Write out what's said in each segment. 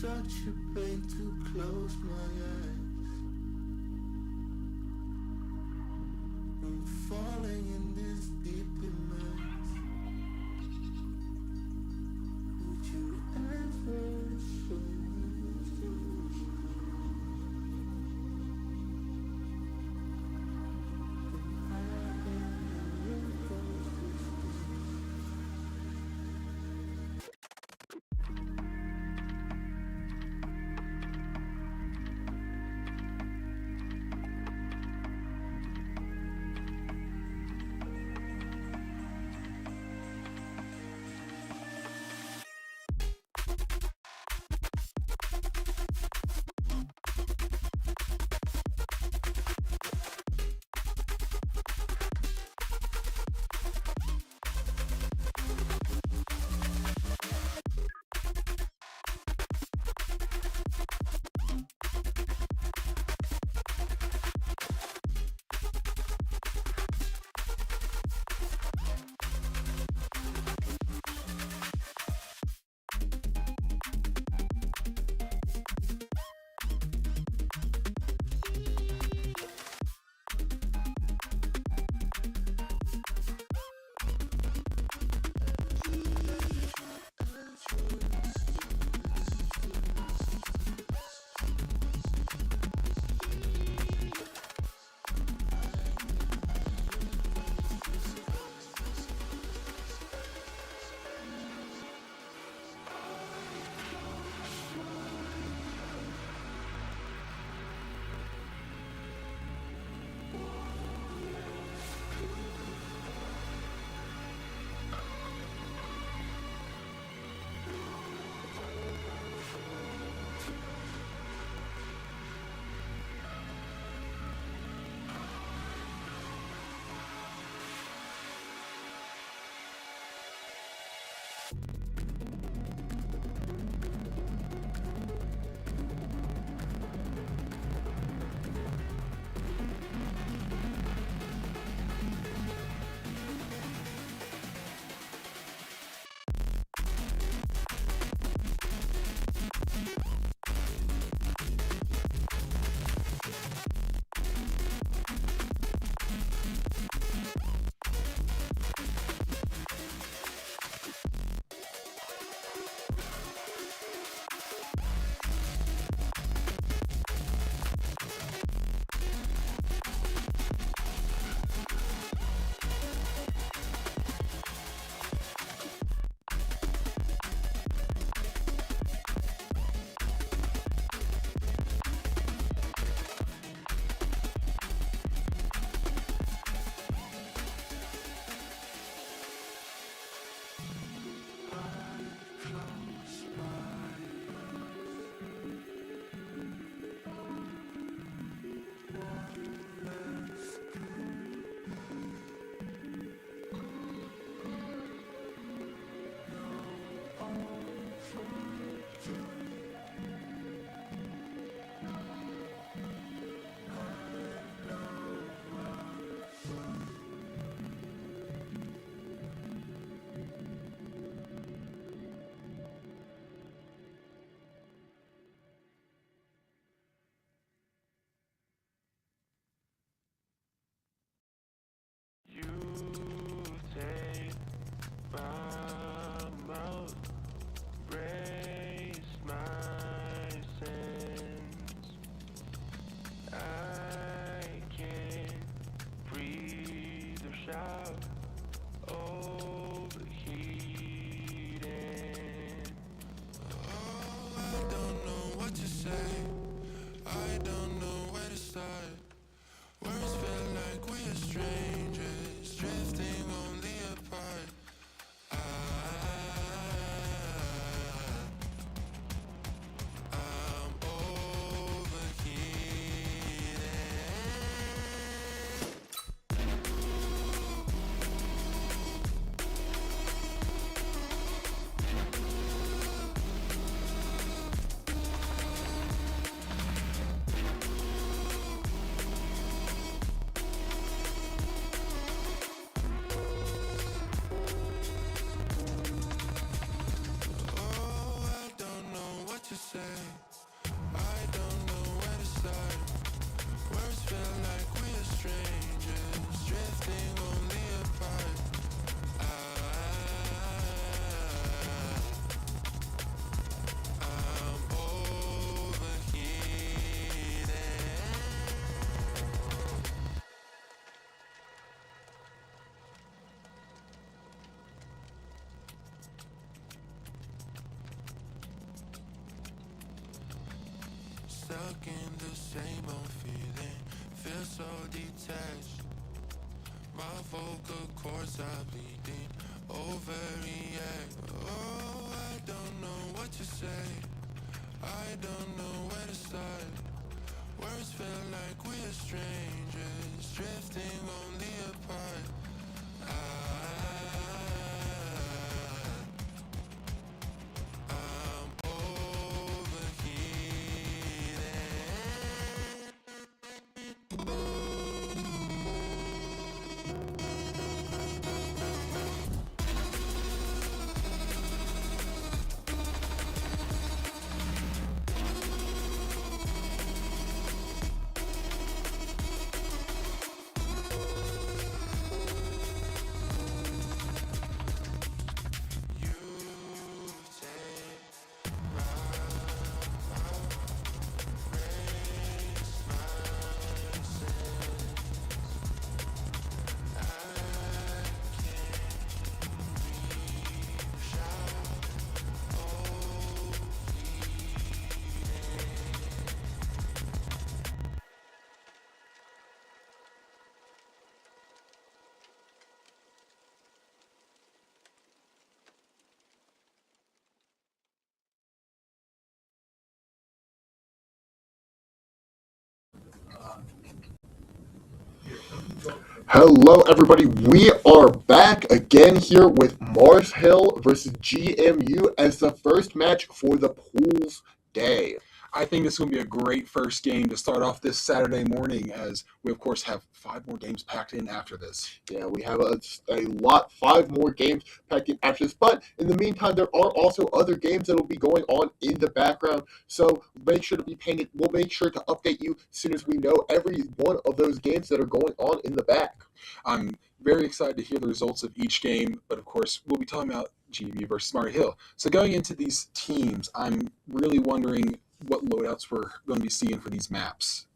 such a pain to close my eyes. I'm falling in this deep immense. Would you ever show me? stuck in the same old feeling. Feel so detached. My vocal cords are bleeding. Overreact. Oh, I don't know what to say. I don't know where to start. Words feel like we're strangers, drifting only apart. I'm overheating. Hello, everybody. We are back again here with Mars Hill versus GMU as the first match for the Pools Day. I think this is going to be a great first game to start off this Saturday morning, as we, of course, have 5 more games packed in after this. Yeah, we have a lot, 5 more games packed in after this. But in the meantime, there are also other games that will be going on in the background. So make sure to be paying it. We'll make sure to update you as soon as we know every one of those games that are going on in the back. I'm very excited to hear the results of each game, but of course, we'll be talking about GMU versus Mars Hill. So going into these teams, I'm really wondering what loadouts we're going to be seeing for these maps.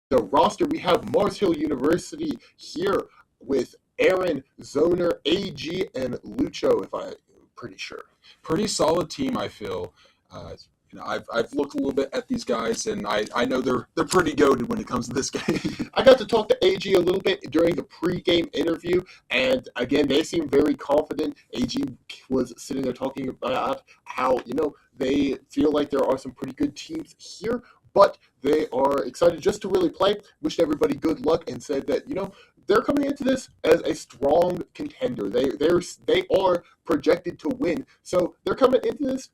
The roster, we have Mars Hill University here with Aaron, Zoner, AG, and Lucho, if I'm pretty sure. Pretty solid team, I feel. I've looked a little bit at these guys, and I know they're pretty goated when it comes to this game. I got to talk to AG a little bit during the pre-game interview, and again, they seem very confident. AG was sitting there talking about how, they feel like there are some pretty good teams here, but they are excited just to really play. Wished everybody good luck and said that, they're coming into this as a strong contender. They are projected to win, so they're coming into this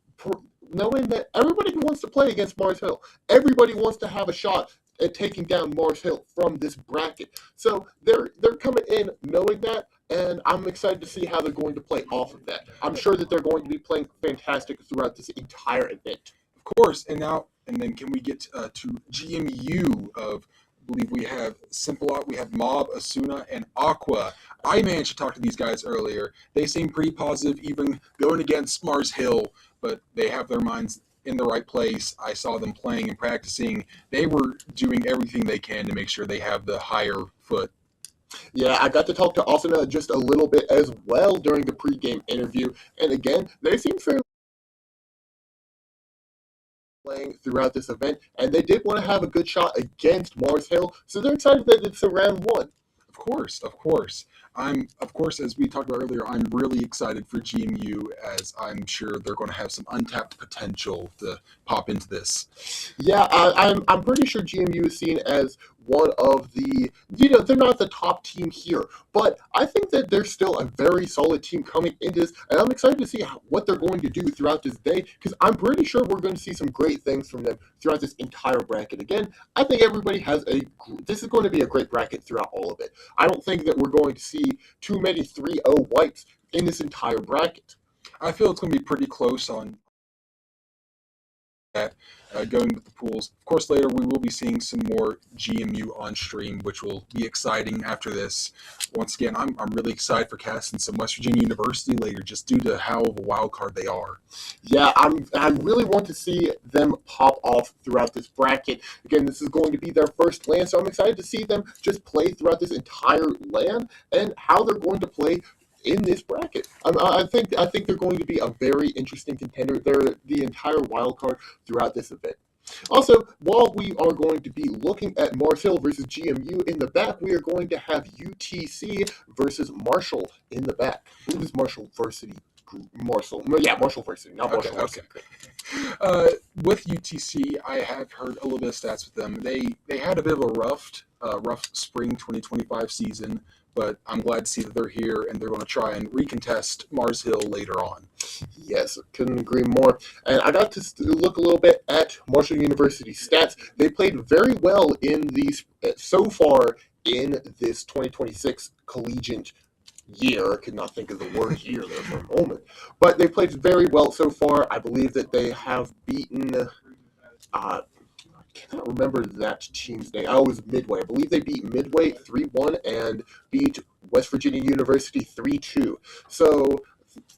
knowing that everybody wants to play against Mars Hill. Everybody wants to have a shot at taking down Mars Hill from this bracket. So they're coming in knowing that, and I'm excited to see how they're going to play off of that. I'm sure that they're going to be playing fantastic throughout this entire event. Of course, and then can we get to GMU of, I believe we have Simplot, we have Mob, Asuna, and Aqua. I managed to talk to these guys earlier. They seem pretty positive, even going against Mars Hill, but they have their minds in the right place. I saw them playing and practicing. They were doing everything they can to make sure they have the higher foot. Yeah, I got to talk to Asuna just a little bit as well during the pregame interview, and again, they seem fairly playing throughout this event, and they did want to have a good shot against Mars Hill, so they're excited that it's a round 1. Of course. As we talked about earlier, I'm really excited for GMU, as I'm sure they're going to have some untapped potential to pop into this. Yeah, I'm pretty sure GMU is seen as one of the, they're not the top team here, but I think that they're still a very solid team coming into this, and I'm excited to see what they're going to do throughout this day, because I'm pretty sure we're going to see some great things from them throughout this entire bracket. Again, I think everybody this is going to be a great bracket throughout all of it. I don't think that we're going to see too many 3-0 wipes in this entire bracket. I feel it's going to be pretty close on that, going with the pools. Of course, later we will be seeing some more GMU on stream, which will be exciting after this. Once again, I'm really excited for casting some West Virginia University later, just due to how of a wild card they are. Yeah, I really want to see them pop off throughout this bracket. Again, this is going to be their first LAN, so I'm excited to see them just play throughout this entire LAN and how they're going to play in this bracket. I think they're going to be a very interesting contender. They're the entire wild card throughout this event. Also, while we are going to be looking at Mars Hill versus GMU in the back, we are going to have UTC versus Marshall in the back. Who is Marshall Varsity? Marshall Varsity, not Marshall Varsity. With UTC, I have heard a little bit of stats with them. They had a bit of a rough spring 2025 season, but I'm glad to see that they're here and they're going to try and recontest Mars Hill later on. Yes, couldn't agree more. And I got to look a little bit at Marshall University's stats. They played very well in these so far in this 2026 collegiate year. I could not think of the word year there for a moment. But they played very well so far. I believe that they have beaten I cannot remember that team's name. Oh, it was Midway. I believe they beat Midway 3-1 and beat West Virginia University 3-2. So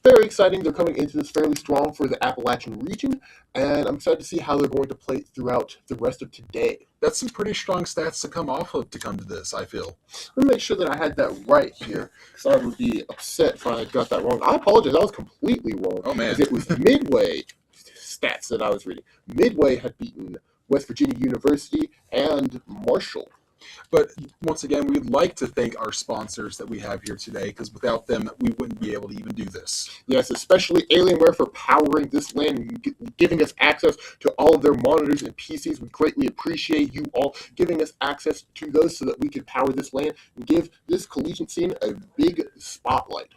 very exciting. They're coming into this fairly strong for the Appalachian region, and I'm excited to see how they're going to play throughout the rest of today. That's some pretty strong stats to come off of to come to this, I feel. Let me make sure that I had that right here, because I would be upset if I got that wrong. I apologize. I was completely wrong. Oh, man. It was Midway stats that I was reading. Midway had beaten West Virginia University and Marshall. But once again, we'd like to thank our sponsors that we have here today, because without them, we wouldn't be able to even do this. Yes, especially Alienware for powering this LAN and giving us access to all of their monitors and PCs. We greatly appreciate you all giving us access to those so that we can power this LAN and give this collegiate scene a big spotlight.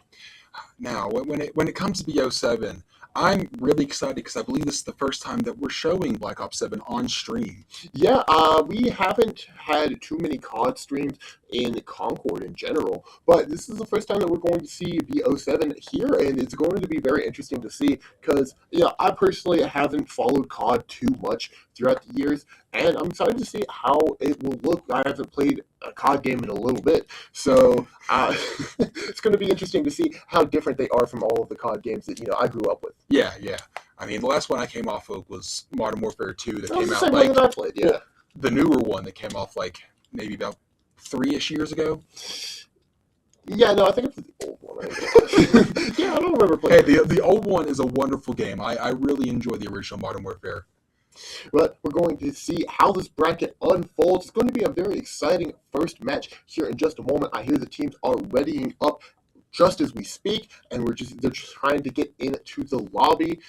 Now, when it comes to BO7, I'm really excited because I believe this is the first time that we're showing Black Ops 7 on stream. Yeah, we haven't had too many COD streams in Concord in general, but this is the first time that we're going to see BO7 here, and it's going to be very interesting to see because, I personally haven't followed COD too much throughout the years, and I'm excited to see how it will look. I haven't played a COD game in a little bit, so it's going to be interesting to see how different they are from all of the COD games that, I grew up with. Yeah. I mean, the last one I came off of was Modern Warfare 2 that came out like I played, yeah. Well, the newer one that came off like maybe about 3-ish years ago. Yeah, no, I think it's the old one. Yeah, I don't remember playing. Hey, the old one is a wonderful game. I really enjoy the original Modern Warfare. But we're going to see how this bracket unfolds. It's going to be a very exciting first match here in just a moment. I hear the teams are readying up just as we speak, and they're just trying to get into the lobby.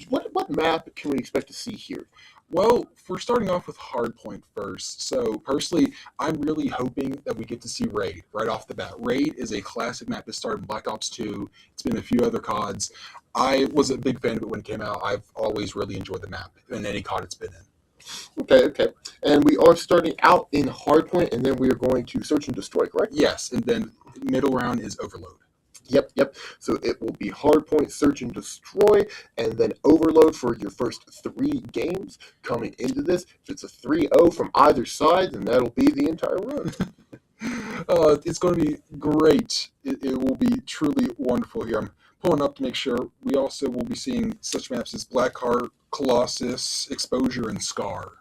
What map can we expect to see here? Well, we're starting off with Hardpoint first. So personally, I'm really hoping that we get to see Raid right off the bat. Raid is a classic map that started in Black Ops 2. It's been a few other CODs. I was a big fan of it when it came out. I've always really enjoyed the map in any COD it's been in. Okay. And we are starting out in Hardpoint, and then we are going to Search and Destroy, correct? Yes, and then middle round is Overload. Yep. So it will be Hardpoint, Search and Destroy, and then Overload for your first 3 games coming into this. If it's a 3-0 from either side, then that'll be the entire run. It's going to be great. It will be truly wonderful here. I'm pulling up to make sure. We also will be seeing such maps as Blackheart, Colossus, Exposure, and Scar.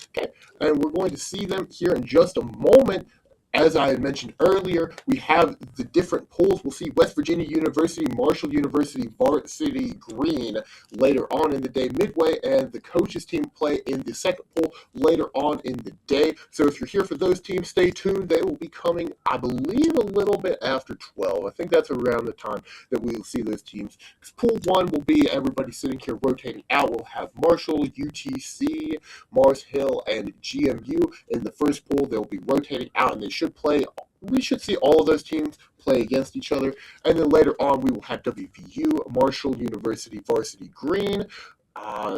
Okay, and we're going to see them here in just a moment. As I had mentioned earlier, we have the different pools. We'll see West Virginia University, Marshall University, Varsity Green later on in the day, Midway, and the coaches team play in the second pool later on in the day. So if you're here for those teams, stay tuned. They will be coming, I believe, a little bit after 12. I think that's around the time that we'll see those teams. Pool 1 will be everybody sitting here rotating out. We'll have Marshall, UTC, Mars Hill, and GMU. In the first pool, they'll be rotating out, and we should see all of those teams play against each other. And then later on, we will have WVU, Marshall University, Varsity Green,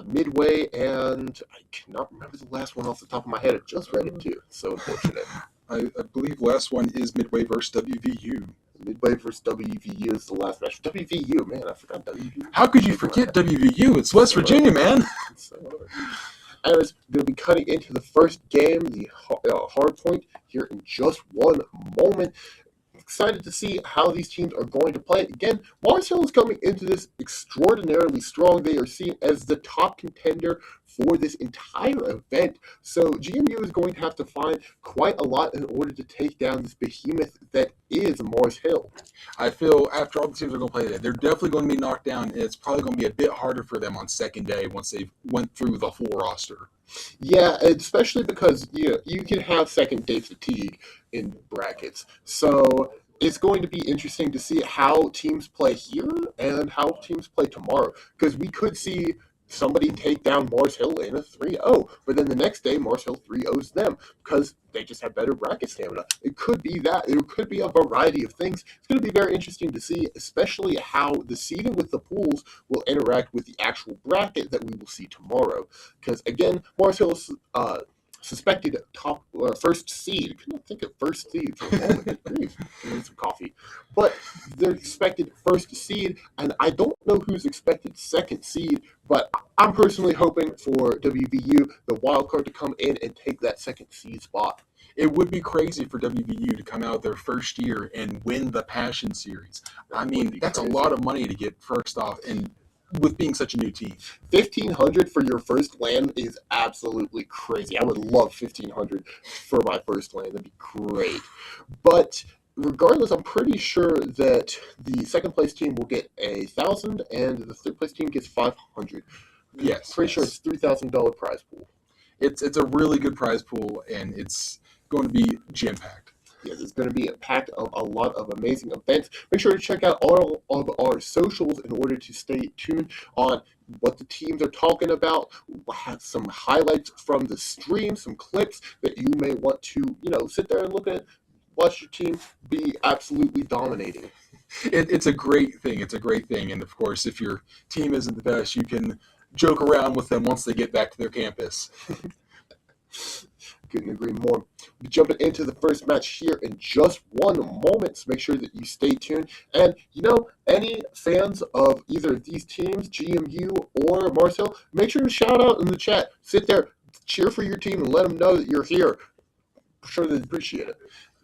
Midway, and I cannot remember the last one off the top of my head. I just read it too. It's so unfortunate. I believe last one is Midway versus WVU. Midway versus WVU is the last match. WVU, man, I forgot WVU. How could you forget WVU? It's West Virginia, man. Anyways, we'll be cutting into the first game, the Hardpoint, here in just one moment. Excited to see how these teams are going to play. Again, Mars Hill is coming into this extraordinarily strong. They are seen as the top contender for this entire event. So GMU is going to have to find quite a lot in order to take down this behemoth that is Mars Hill. I feel after all the teams are going to play today, they're definitely going to be knocked down, and it's probably going to be a bit harder for them on second day once they've went through the full roster. Yeah, especially because you can have second day fatigue in brackets. So it's going to be interesting to see how teams play here and how teams play tomorrow. Because we could see somebody take down Mars Hill in a 3-0, but then the next day Mars Hill 3-0s them because they just have better bracket stamina. It could be that. It could be a variety of things. It's going to be very interesting to see, especially how the seeding with the pools will interact with the actual bracket that we will see tomorrow. Because again, Mars Hill is suspected top first seed. I couldn't think of first seed for a moment. Good grief. I need some coffee. But they're expected first seed, and I don't know who's expected second seed, but I'm personally hoping for WVU, the wild card, to come in and take that second seed spot. It would be crazy for WVU to come out their first year and win the Passion Series. I mean, that's crazy. A lot of money to get first off, and with being such a new team. $1,500 for your first LAN is absolutely crazy. I would love $1,500 for my first LAN. That'd be great. But regardless, I'm pretty sure that the second place team will get $1,000 and the third place team gets $500. Yes, pretty sure it's $3,000 prize pool. It's a really good prize pool, and it's going to be jam-packed. Yeah, there's going to be a packed of a lot of amazing events. Make sure to check out all of our socials in order to stay tuned on what the teams are talking about. We'll have some highlights from the stream, some clips that you may want to, sit there and look at, watch your team be absolutely dominating. It's a great thing. It's a great thing. And, of course, if your team isn't the best, you can joke around with them once they get back to their campus. Couldn't agree more. We're jumping into the first match here in just one moment, so make sure that you stay tuned. And, any fans of either of these teams, GMU or Mars Hill, make sure to shout out in the chat. Sit there, cheer for your team, and let them know that you're here. I'm sure they'd appreciate it.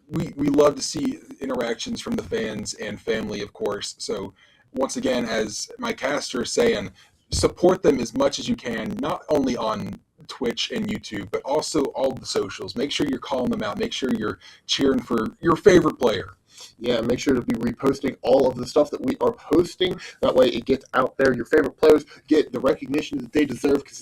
We love to see interactions from the fans and family, of course. So, once again, as my caster is saying, support them as much as you can, not only on Twitch and YouTube, but also all the socials. Make sure you're calling them out. Make sure you're cheering for your favorite player. Yeah, make sure to be reposting all of the stuff that we are posting. That way it gets out there. Your favorite players get the recognition that they deserve. Because,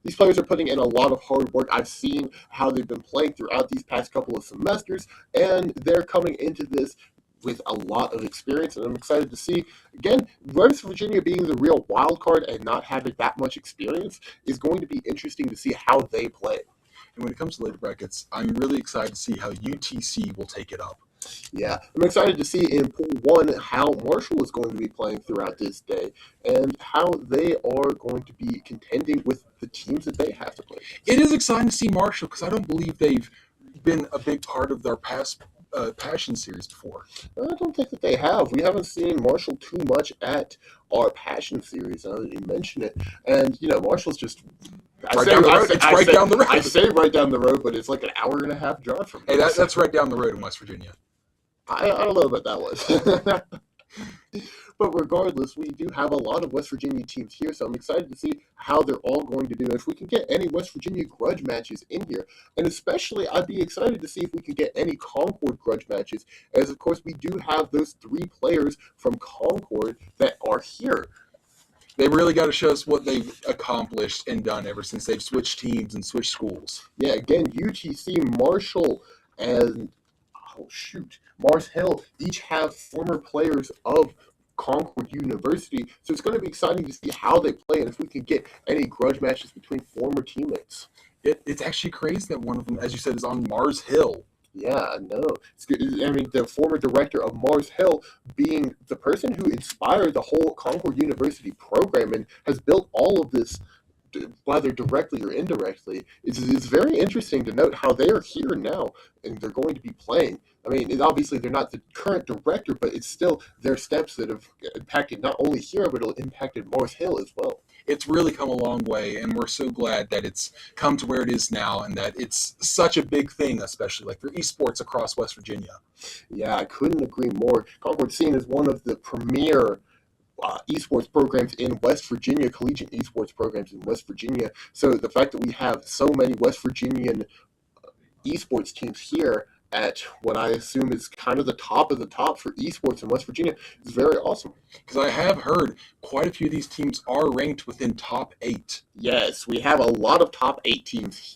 these players are putting in a lot of hard work. I've seen how they've been playing throughout these past couple of semesters, and they're coming into this with a lot of experience, and I'm excited to see, again, West Virginia being the real wild card and not having that much experience is going to be interesting to see how they play. And when it comes to later brackets, I'm really excited to see how UTC will take it up. Yeah, I'm excited to see in Pool 1 how Marshall is going to be playing throughout this day and how they are going to be contending with the teams that they have to play. It is exciting to see Marshall because I don't believe they've been a big part of their past Passion Series before. I don't think that they have. We haven't seen Marshall too much at our Passion Series, now that you mention it. And, Marshall's just... down the road. It's right down the road. I say right down the road, but it's like an hour and a half drive from here. Hey, that's right down the road in West Virginia. I don't know about that one. But regardless, we do have a lot of West Virginia teams here, so I'm excited to see how they're all going to do. If we can get any West Virginia grudge matches in here, and especially I'd be excited to see if we can get any Concord grudge matches, as of course we do have those 3 players from Concord that are here. They really got to show us what they've accomplished and done ever since they've switched teams and switched schools. Yeah, again, UTC, Marshall, and Mars Hill each have former players of Concord University, so it's going to be exciting to see how they play and if we can get any grudge matches between former teammates. It's actually crazy that one of them, as you said, is on Mars Hill. Yeah, I know. It's good. The former director of Mars Hill being the person who inspired the whole Concord University program and has built all of this, whether directly or indirectly. It's very interesting to note how they are here now and they're going to be playing. Obviously they're not the current director, but it's still their steps that have impacted not only here, but it impacted Mars Hill as well. It's really come a long way, and we're so glad that it's come to where it is now and that it's such a big thing, especially for esports across West Virginia. Yeah, I couldn't agree more. Concord's seen as one of the premier esports programs in West Virginia, collegiate esports programs in West Virginia. So the fact that we have so many West Virginian esports teams here at what I assume is kind of the top of the top for esports in West Virginia is very awesome. Because I have heard quite a few of these teams are ranked within top 8. Yes, we have a lot of top 8 teams here.